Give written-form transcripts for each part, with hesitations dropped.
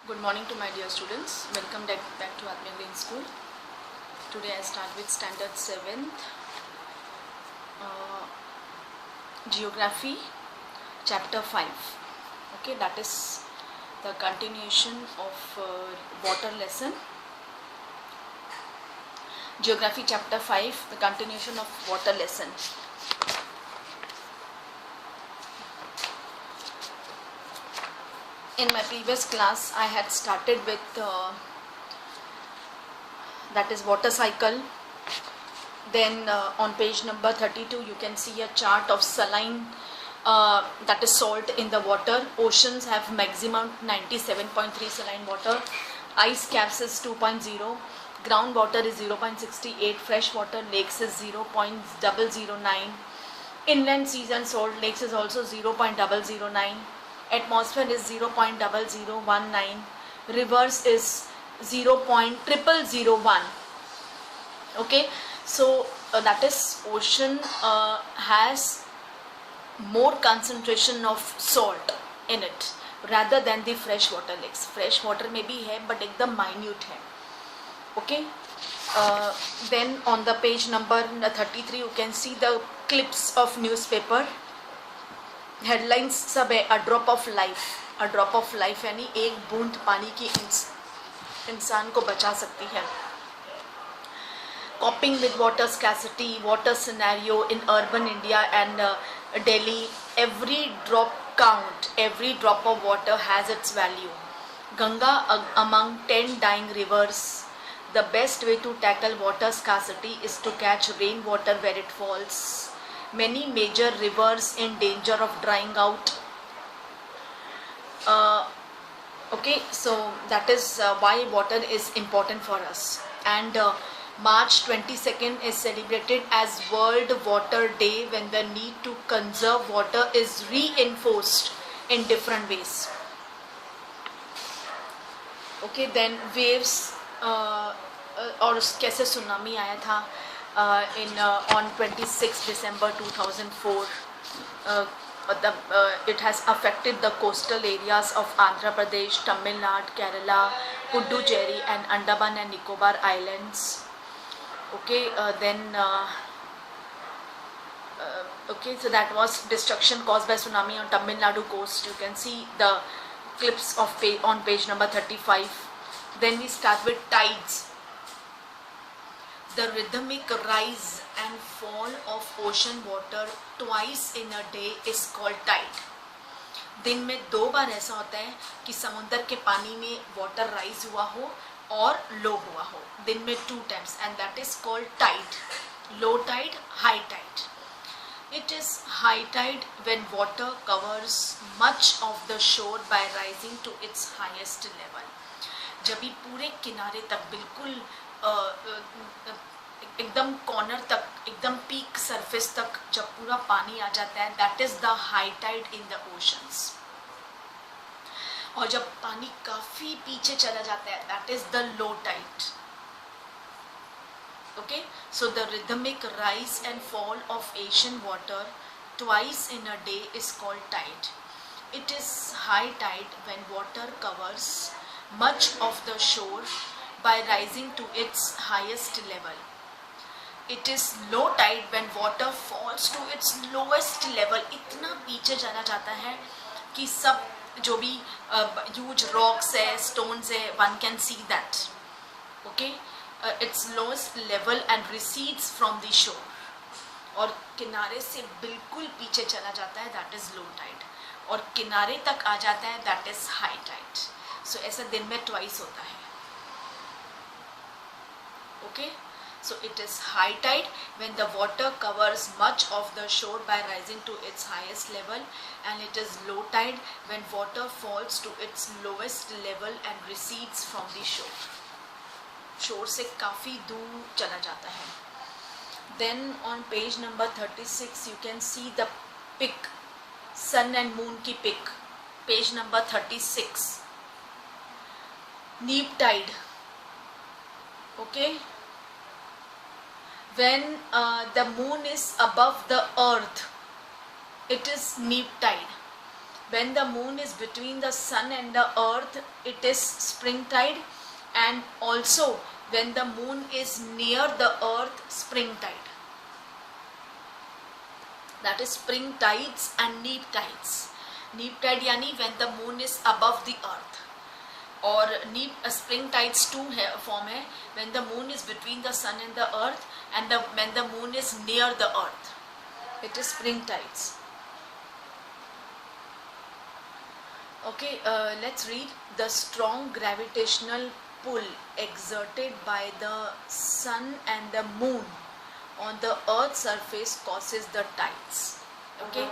Good morning to my dear students. Welcome back to Atmiya Green School. Today I start with standard 7th Geography chapter 5. Okay, that is the continuation of water lesson. Geography chapter 5, the continuation of water lesson. In my previous class I had started with that is water cycle. Then on page number 32 you can see a chart of saline, that is salt in the water. Oceans have maximum 97.3 saline water. Ice caps is 2.0. Groundwater is 0.68. Freshwater lakes is 0.009. Inland seas and salt lakes is also 0.009. Atmosphere is 0.0019. Rivers is 0.0001. Okay, so that is ocean has more concentration of salt in it rather than the freshwater lakes. Freshwater में भी है but एकदम minute है. Okay, then on the page number 33 you can see the clips of newspaper. Headlines सब है. A drop of life यानी एक बूंद पानी की इंसान को बचा सकती है. कॉपिंग with water scarcity, water scenario in urban India and Delhi. Every drop count, every drop of water has its value. Ganga among 10 dying rivers. The best way to tackle water scarcity is to catch rainwater where it falls. Many major rivers in danger of drying out. Okay, so that is why water is important for us. And March 22nd is celebrated as World Water Day, when the need to conserve water is reinforced in different ways. Okay, then waves और कैसे tsunami आया था on 26 December 2004. It has affected the coastal areas of Andhra Pradesh, Tamil Nadu, Kerala, Puducherry and Andaman and Nicobar Islands. Okay, okay, so that was destruction caused by tsunami on Tamil Nadu coast. You can see the clips of on page number 35. Then we start with tides. The rhythmic rise and fall of ocean water twice in a day is called tide. दिन में 2 बार ऐसा होता है कि समुद्र के पानी में वाटर राइज हुआ हो और लो हुआ हो. दिन में 2 times and that is called tide. Low tide, high tide. It is high tide when water covers much of the shore by rising to its highest level. जब भी पूरे किनारे तक बिल्कुल एकदम कॉर्नर तक, एकदम पीक सरफेस तक जब पूरा पानी आ जाता है, that is the high tide in the oceans. और जब पानी काफी पीछे चला जाता है, that is the low tide. Okay, so the rhythmic rise and fall of ocean water twice in a day is called tide. It is high tide when water covers much of the shore by rising to its highest level. It is low tide when water falls to its lowest level. इतना पीछे चला जाता है कि सब जो भी huge rocks है, stones है, one can see that. Okay, its lowest level and recedes from the shore. और किनारे से बिल्कुल पीछे चला जाता है, that is low tide. और किनारे तक आ जाता है, that is high tide. So ऐसा दिन में twice होता है. Okay, so it is high tide when the water covers much of the shore by rising to its highest level, and it is low tide when water falls to its lowest level and recedes from the shore. Shore से काफी दूर चला जाता है. Then on page number 36 you can see the pic, sun and moon की pic. Page number 36. Neap tide. Okay, when the moon is above the earth, it is neap tide. When the moon is between the sun and the earth, it is spring tide, and also when the moon is near the earth, spring tide. That is spring tides and neap tides. Neap tide यानी when the moon is above the earth, और neap spring tides two form है when the moon is between the sun and the earth, and when the moon is near the earth, it is spring tides. Okay, let's read. The strong gravitational pull exerted by the sun and the moon on the earth's surface causes the tides. Okay,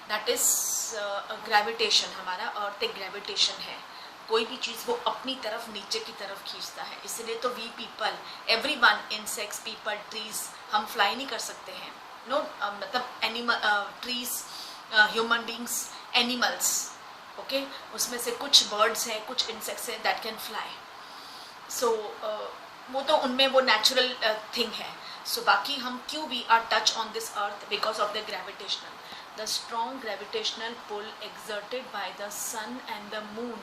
that is gravitation. हमारा अर्थ एक gravitation है, कोई भी चीज़ वो अपनी तरफ नीचे की तरफ खींचता है. इसलिए तो we people, everyone, insects, people, trees, हम फ्लाई नहीं कर सकते हैं. नो मतलब animal, trees, human beings, animals. Okay, उसमें से कुछ बर्ड्स हैं, कुछ इंसेक्ट्स हैं दैट कैन फ्लाई. सो वो तो उनमें वो नेचुरल थिंग है. सो बाकी हम क्यों we are touch on this earth? Because of the gravitational. The strong gravitational pull exerted by the sun and the moon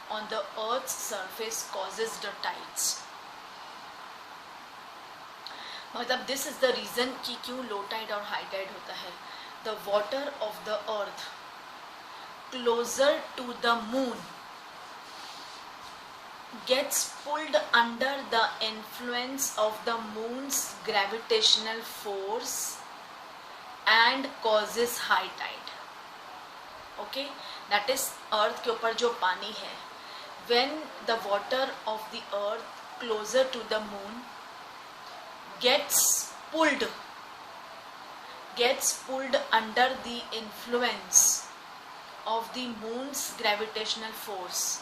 on the earth's surface causes the tides. मतलब this is the reason कि क्यों low tide और high tide होता है. The water of the earth closer to the moon gets pulled under the influence of the moon's gravitational force and causes high tide. Okay, that is earth के ऊपर जो पानी है, when the water of the earth closer to the moon gets pulled under the influence of the moon's gravitational force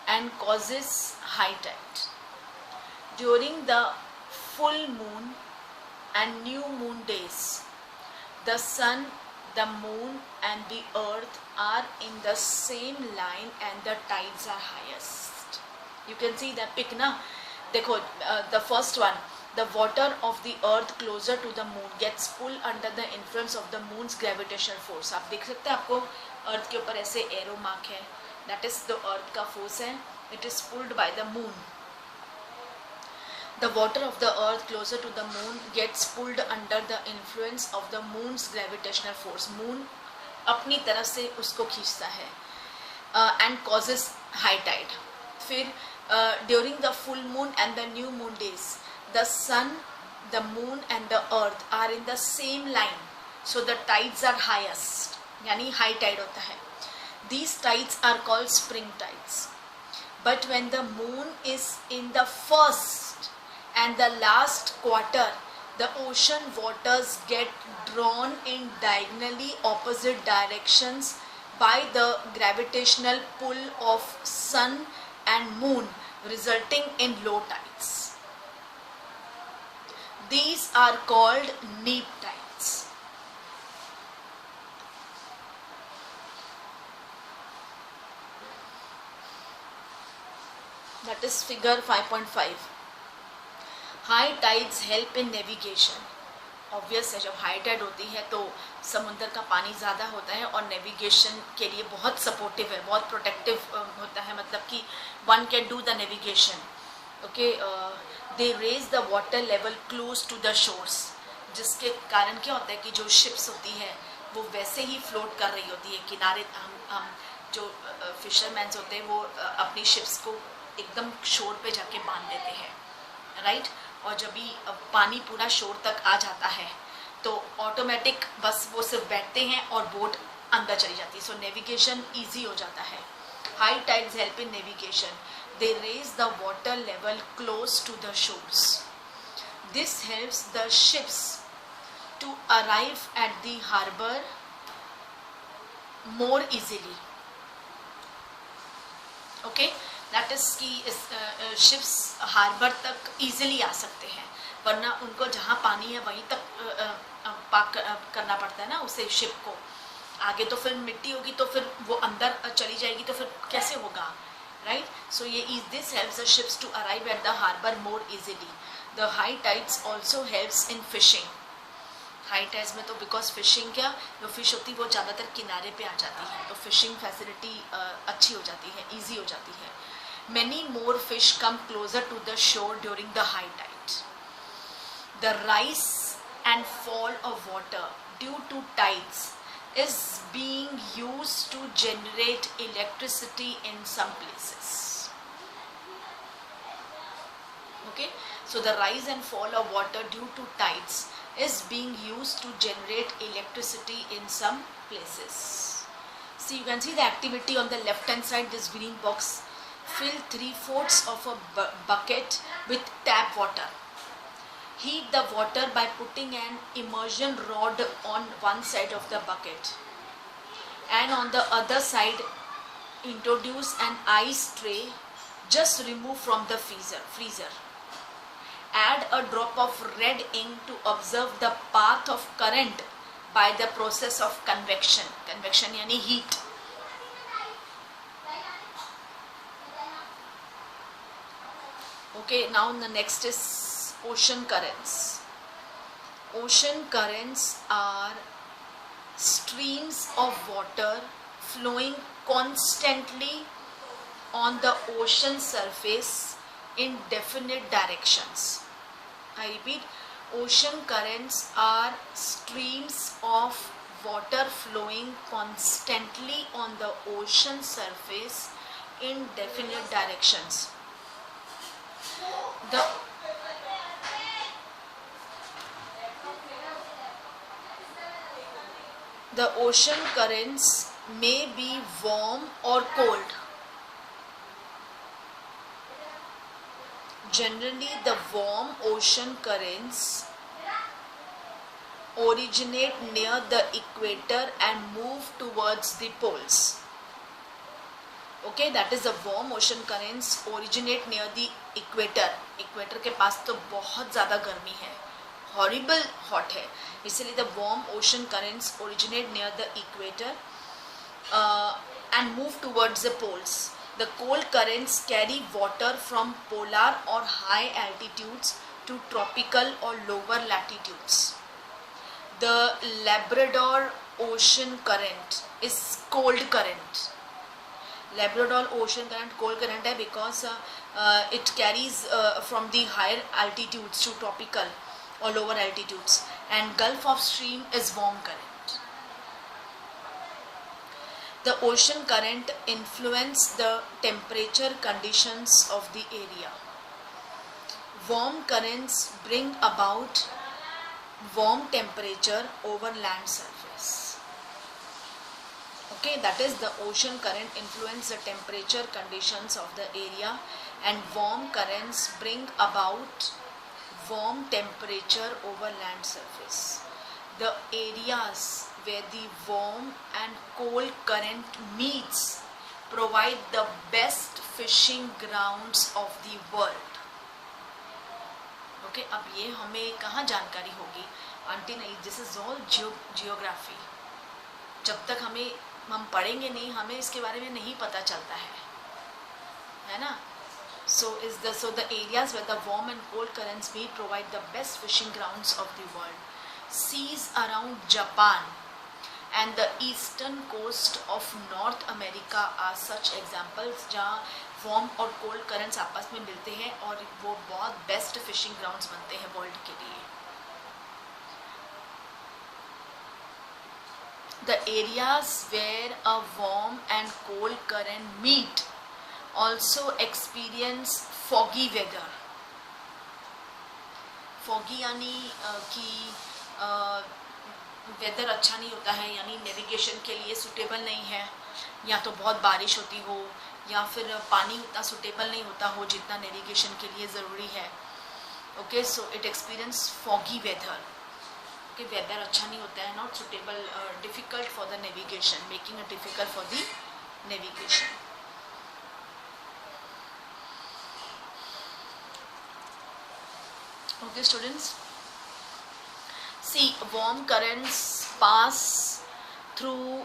and causes high tide. During the full moon and new moon days, the sun, the moon and the earth are in the same line and the tides are highest. You can see that pic na. देखो, the first one, the water of the earth closer to the moon gets pulled under the influence of the moon's gravitational force. आप देख सकते हैं, आपको अर्थ के ऊपर ऐसे arrow mark है, that is the अर्थ का फोर्स है. It is pulled by the moon. The water of the earth closer to the moon gets pulled under the influence of the moon's gravitational force. Moon अपनी तरफ से उसको खींचता है, and causes high tide. फिर during the full moon and the new moon days, the sun, the moon and the earth are in the same line, so the tides are highest. यानी high tide होता है. These tides are called spring tides. But when the moon is in the first and the last quarter, the ocean waters get drawn in diagonally opposite directions by the gravitational pull of sun and moon, resulting in low tides. These are called neap tides. That is figure 5.5. High tides help in navigation. Obvious है, जब high Tide होती है तो समुद्र का पानी ज़्यादा होता है और नेविगेशन के लिए बहुत सपोर्टिव है, बहुत प्रोटेक्टिव होता है. मतलब कि one can do the navigation. Okay, they raise the water level close to the shores, जिसके कारण क्या होता है कि जो शिप्स होती है वो वैसे ही फ्लोट कर रही होती है किनारे. हम जो फिशरमैन्स होते हैं वो अपनी शिप्स को एकदम शोर पे जाके बांध देते हैं, राइट. और जब भी पानी पूरा शोर तक आ जाता है तो ऑटोमेटिक बस वो सिर्फ बैठते हैं और बोट अंदर चली जाती है. सो नेविगेशन ईजी हो जाता है. High tides help in navigation. They raise the water level close to the shores. This helps the ships to arrive at the harbour more easily. Okay, that is कि ships harbour तक easily आ सकते हैं, वरना उनको जहाँ पानी है वहीं तक पाक करना पड़ता है ना उसे शिप को. आगे तो फिर मिट्टी होगी तो फिर वो अंदर चली जाएगी तो फिर कैसे होगा, राइट. सो ये this helps the ships to arrive at the harbour more easily. The high tides also helps in fishing. High tides में तो बिकॉज फिशिंग क्या जो फिश होती है वो ज़्यादातर किनारे पे आ जाती है, तो फिशिंग फैसिलिटी अच्छी हो जाती है, ईजी हो जाती है. Many more fish come closer to the shore during the high tide. The rise and fall of water due to tides is being used to generate electricity in some places. Okay, so the rise and fall of water due to tides is being used to generate electricity in some places. See, you can see the activity on the left hand side. This green box, fill 3/4 of a bucket with tap water. Heat the water by putting an immersion rod on one side of the bucket, and on the other side introduce an ice tray just removed from the freezer. Add a drop of red ink to observe the path of current by the process of convection. Convection yani heat. Okay, now the next is ocean currents. Ocean currents are streams of water flowing constantly on the ocean surface in definite directions. I repeat, ocean currents are streams of water flowing constantly on the ocean surface in definite directions. The ocean currents may be warm or cold. Generally, the warm ocean currents originate near the equator and move towards the poles. Okay, that is the warm ocean currents originate near the equator. Equator के पास तो बहुत ज़्यादा गर्मी है, horrible hot है, इसलिए the warm ocean currents originate near the equator and move towards the poles. The cold currents carry water from polar or high altitudes to tropical or lower latitudes. The Labrador ocean current is cold current. Labrador ocean current cold current है because it carries from the higher altitudes to tropical or lower altitudes, and Gulf of Stream is warm current. The ocean current influence the temperature conditions of the area. Warm currents bring about warm temperature over land surface. Okay, that is the ocean current influence the temperature conditions of the area, and warm currents bring about warm temperature over land surface. The areas where the warm and cold current meets provide the best fishing grounds of the world. Okay, अब ये हमें कहाँ जानकारी होगी? Until this is all geography. जब तक हम पढ़ेंगे नहीं, हमें इसके बारे में नहीं पता चलता है ना? So the areas where the warm and cold currents meet provide the best fishing grounds of the world. Seas around Japan and the eastern coast of North America are such examples जहाँ warm और cold currents आपस में मिलते हैं और वो बहुत best fishing grounds बनते हैं world के लिए. The areas where a warm and cold current meet also experience foggy weather. Foggy यानी कि वेदर अच्छा नहीं होता है, यानी नेविगेशन के लिए सुटेबल नहीं है, या तो बहुत बारिश होती हो या फिर पानी उतना सुटेबल नहीं होता हो जितना नेविगेशन के लिए ज़रूरी है. Okay, so it experience foggy weather. Okay, weather अच्छा नहीं होता है, not suitable, difficult for the navigation, making it difficult for the navigation. Okay, students, see, warm currents pass through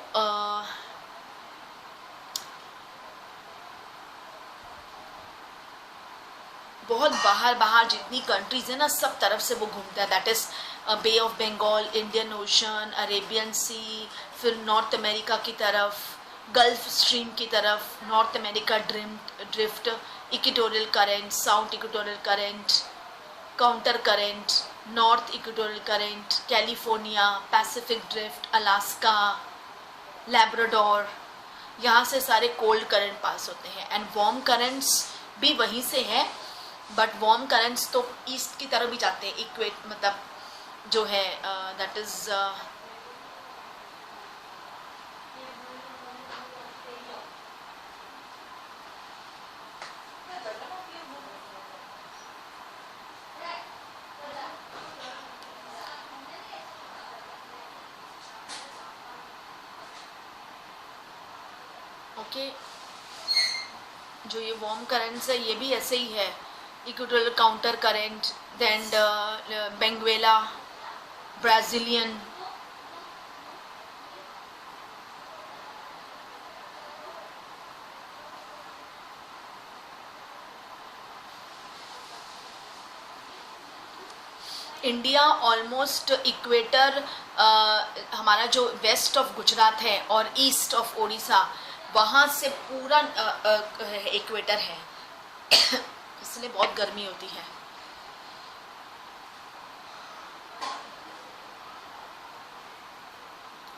बहुत बाहर जितनी कंट्रीज है ना, सब तरफ से वो घूमता है. That is bay of Bengal, Indian ocean, Arabian sea, फिर नॉर्थ अमेरिका की तरफ, गल्फ स्ट्रीम की तरफ, north America drift, equatorial current, south equatorial current, counter current, north equatorial current, California, Pacific drift, Alaska, Labrador, यहाँ से सारे कोल्ड करंट पास होते हैं. एंड वार्म करंट्स भी वहीं से है, बट वार्म करंट्स तो ईस्ट की तरफ भी जाते हैं, इक्वेट मतलब जो है दैट इज ओके. जो ये वार्म करंट्स है ये भी ऐसे ही है, equatorial counter current, then Benguela, Brazilian. India almost equator, हमारा जो वेस्ट ऑफ गुजरात है और ईस्ट ऑफ उड़ीसा, वहाँ से पूरा इक्वेटर है. इसलिए बहुत गर्मी होती है.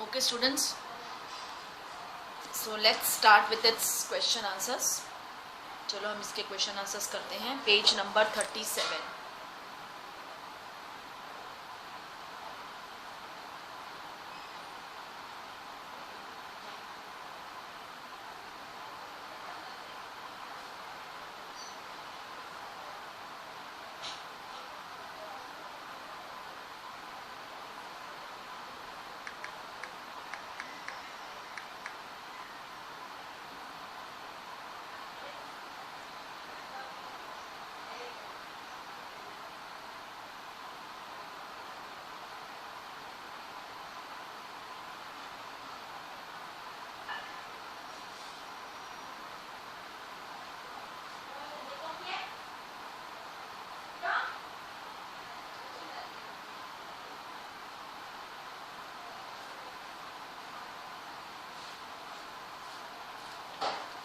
Okay students, so let's start with its question answers. चलो हम इसके क्वेश्चन आंसर्स करते हैं. Page number 37.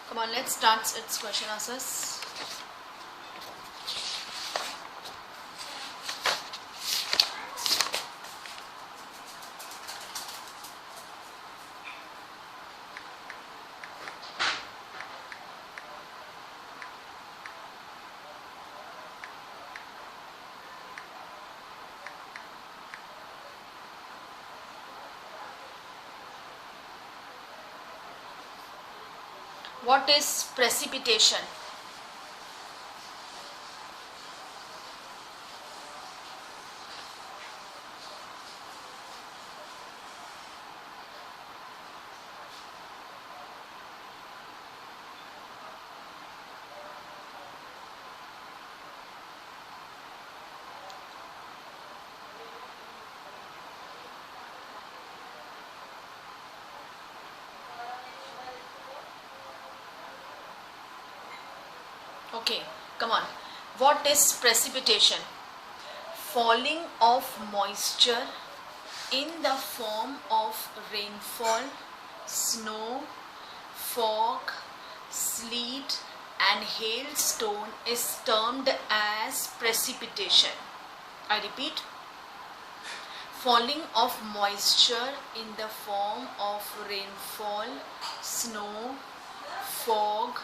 Come on, let's start its question answers. What is precipitation? Okay, come on. What is precipitation? Falling of moisture in the form of rainfall, snow, fog, sleet and hailstone is termed as precipitation. I repeat, falling of moisture in the form of rainfall, snow, fog,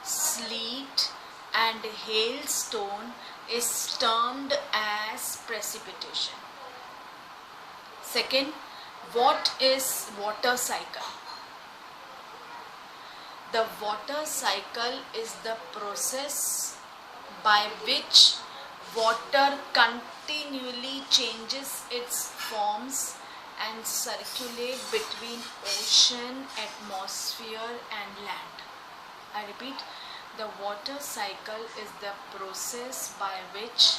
sleet and hailstone is termed as precipitation. Second, what is water cycle? The water cycle is the process by which water continually changes its forms and circulate between ocean, atmosphere and land. I repeat, the water cycle is the process by which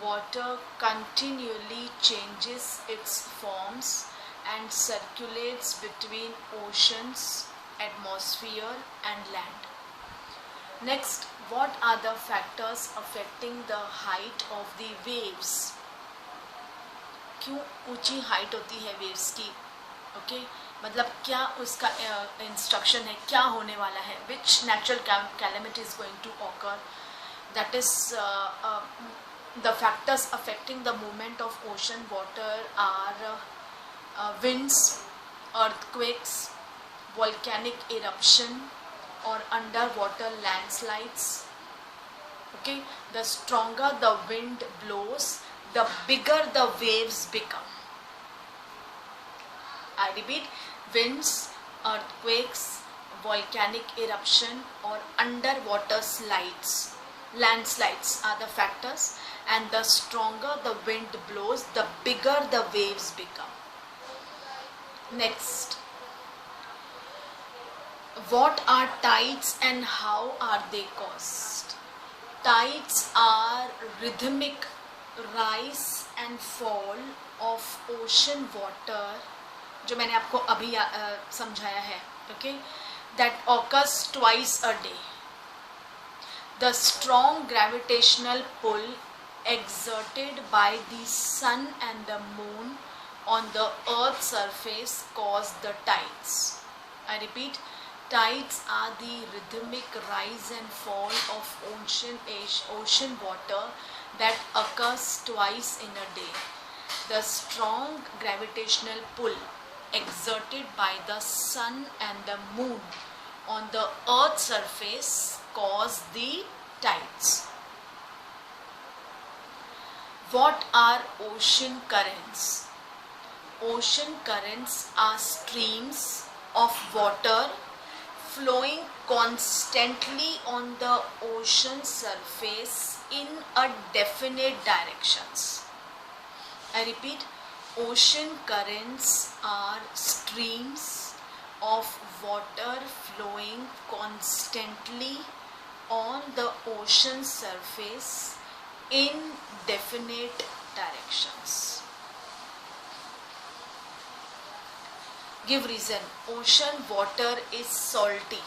water continually changes its forms and circulates between oceans, atmosphere and land. Next, what are the factors affecting the height of the waves? क्यों ऊंची height होती है waves की, okay मतलब क्या उसका instruction है, क्या होने वाला है, which natural calamity is going to occur, that is the factors affecting the movement of ocean water are winds, earthquakes, volcanic eruption or underwater landslides. Okay, the stronger the wind blows, the bigger the waves become. I repeat, winds, earthquakes, volcanic eruption or underwater landslides are the factors, and the stronger the wind blows, the bigger the waves become. Next, what are tides and how are they caused? Tides are rhythmic rise and fall of ocean water, जो मैंने आपको अभी समझाया है, okay, that occurs twice a day. The strong gravitational pull exerted by the sun and the moon on the earth's surface cause the tides. I repeat, tides are the rhythmic rise and fall of ocean water that occurs twice in a day. The strong gravitational pull exerted by the sun and the moon on the earth's surface cause the tides. What are ocean currents? Ocean currents are streams of water flowing constantly on the ocean surface in a definite directions. I repeat, ocean currents are streams of water flowing constantly on the ocean surface in definite directions. Give reason. Ocean water is salty.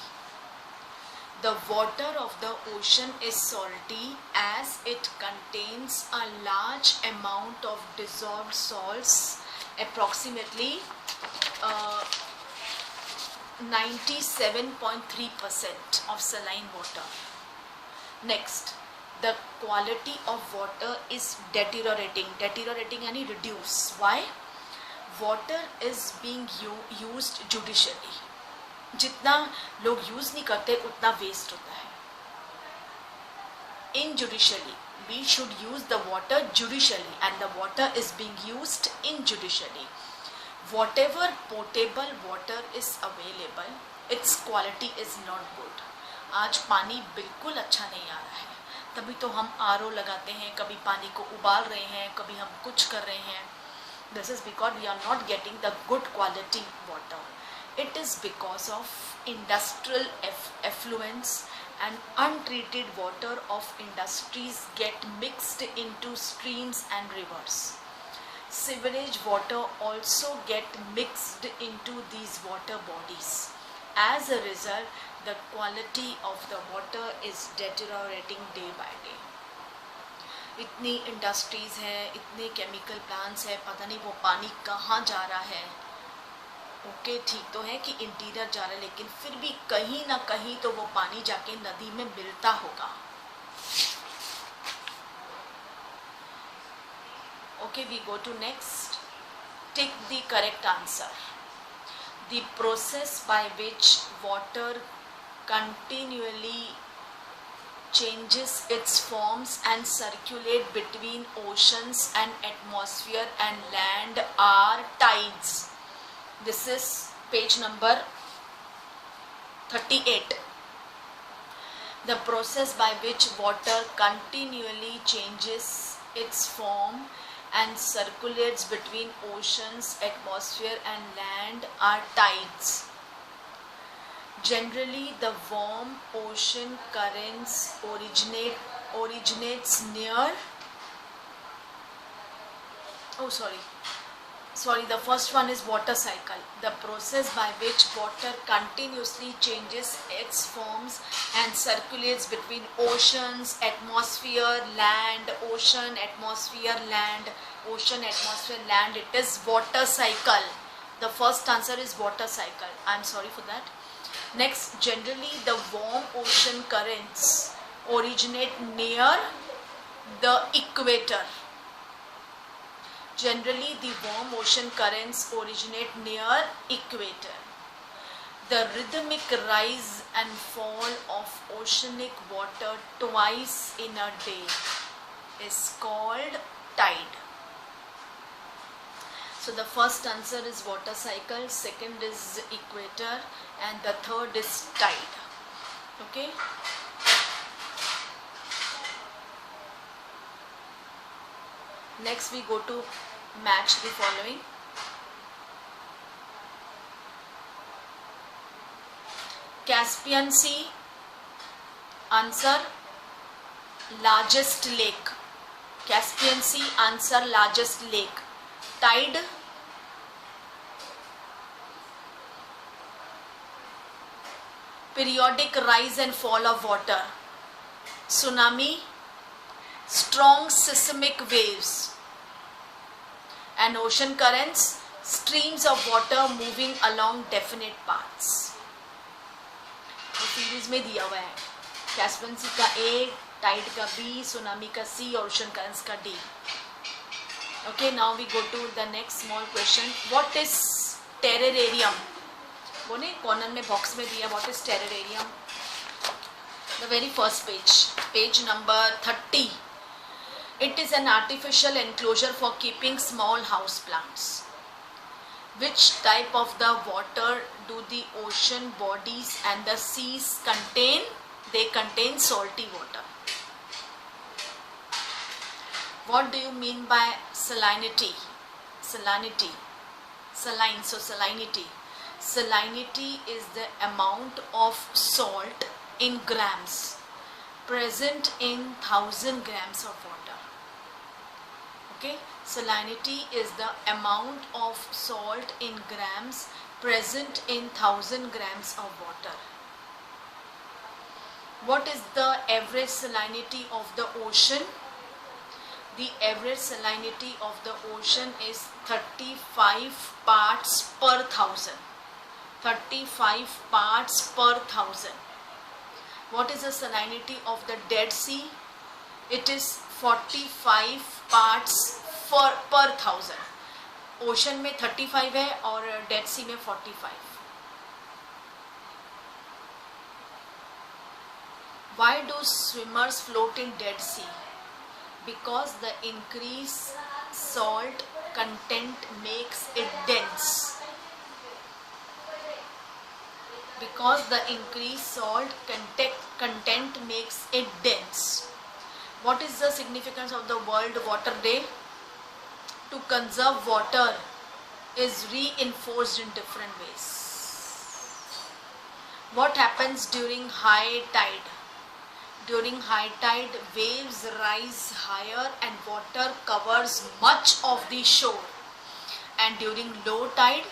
The water of the ocean is salty as it contains a large amount of dissolved salts, approximately 97.3% of saline water. Next, the quality of water is deteriorating. Deteriorating यानी reduce. Why? Water is being used judicially. जितना लोग use नहीं करते उतना waste होता है. Injudicially, we should use the water judicially, and the water is being used injudicially. Whatever potable water is available, its quality is not good. आज पानी बिल्कुल अच्छा नहीं आ रहा है, तभी तो हम आरओ लगाते हैं, कभी पानी को उबाल रहे हैं, कभी हम कुछ कर रहे हैं. This is because we are not getting the good quality water. It is because of industrial effluents and untreated water of industries get mixed into streams and rivers. Sewage water also get mixed into these water bodies. As a result, the quality of the water is deteriorating day by day. इतनी industries है, इतने chemical plants है, पता नहीं वो पानी कहाँ जा रहा है. ओके, ठीक तो है कि इंटीरियर जा रहा है, लेकिन फिर भी कहीं ना कहीं तो वो पानी जाके नदी में मिलता होगा. Okay, we go to next. Tick the correct answer. The process by which water continually changes its forms and circulate between oceans and atmosphere and land are tides. This is page number 38. The process by which water continually changes its form and circulates between oceans, atmosphere and land are tides. Generally, the warm ocean currents originates near sorry, the first one is water cycle, the process by which water continuously changes its forms and circulates between oceans, atmosphere, land, ocean, atmosphere, land, ocean, atmosphere, land. It is water cycle. The first answer is water cycle. I am sorry for that. Next, generally the warm ocean currents originate near the equator. Generally, the warm ocean currents originate near equator. The rhythmic rise and fall of oceanic water twice in a day is called tide. So the first answer is water cycle, second is equator, and the third is tide. Okay. Next we go to match the following. Caspian Sea, answer largest lake. Caspian Sea, answer largest lake. Tide, periodic rise and fall of water. Tsunami, strong seismic waves. And ocean currents, streams of water moving along definite paths. तो series में दिया हुआ है Caspian sea का A, tide का B, tsunami का C और ocean currents का D. Okay, now we go to the next small question. What is terrarium? वो ने कॉर्नर में बॉक्स में दिया. What is terrarium? The very first page number 30. It is an artificial enclosure for keeping small house plants. Which type of the water do the ocean bodies and the seas contain? They contain salty water. What do you mean by salinity? Salinity. Saline, so salinity. Salinity is the amount of salt in grams present in 1000 grams of water. Okay, salinity is the amount of salt in grams present in 1000 grams of water. What is the average salinity of the ocean? The average salinity of the ocean is 35 parts per thousand. 35 parts per thousand. What is the salinity of the Dead Sea? It is 45 parts per thousand. Ocean में 35 है और dead सी में 45. Why do swimmers float in Dead Sea? Because the increased salt content makes it dense. Because the increased salt content makes it dense. What is the significance of the World Water Day? To conserve water is reinforced in different ways. What happens during high tide? During high tide, waves rise higher and water covers much of the shore. And during low tide,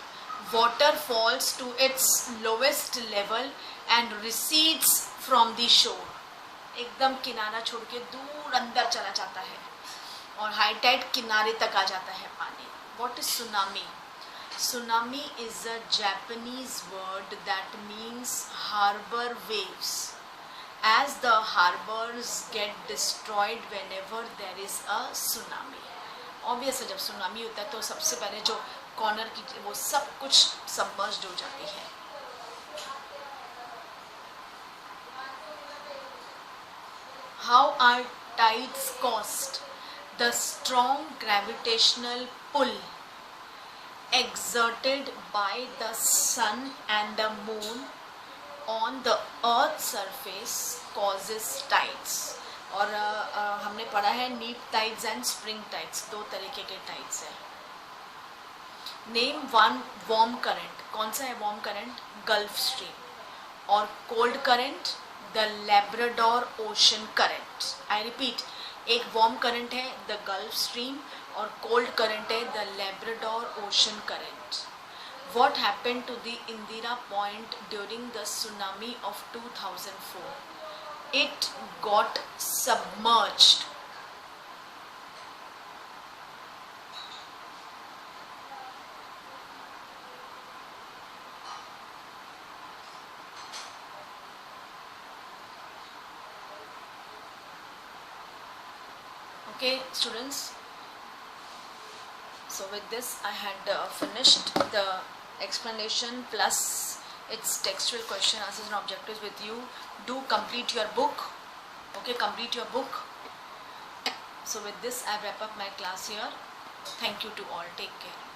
water falls to its lowest level and recedes from the shore. एकदम किनारा छोड़ के दूर अंदर चला जाता है और हाई टाइड किनारे तक आ जाता है पानी. What is tsunami? Tsunami is a Japanese word that means harbor waves. As the harbors get destroyed whenever there is a tsunami. Obviously जब tsunami होता है तो सबसे पहले जो कॉर्नर की वो सब कुछ सबमर्ज्ड हो जाती है. How are tides caused? The strong gravitational pull exerted by the sun and the moon on the earth's surface causes tides. और हमने पढ़ा है नीप टाइड्स एंड स्प्रिंग टाइड्स, दो तरीके के टाइड्स है. Name one warm current. कौन सा है वार्म करंट? Gulf stream. और cold current the Labrador ocean current. I repeat, एक वार्म करंट है द गल्फ स्ट्रीम और cold current है the Labrador Ocean current. What happened to the Indira Point during the tsunami of 2004? It got submerged. Okay, students. So with this I had finished the explanation plus its textual question answers and objectives with you. Do complete your book. Okay, complete your book. So with this I wrap up my class here. Thank you to all. Take care.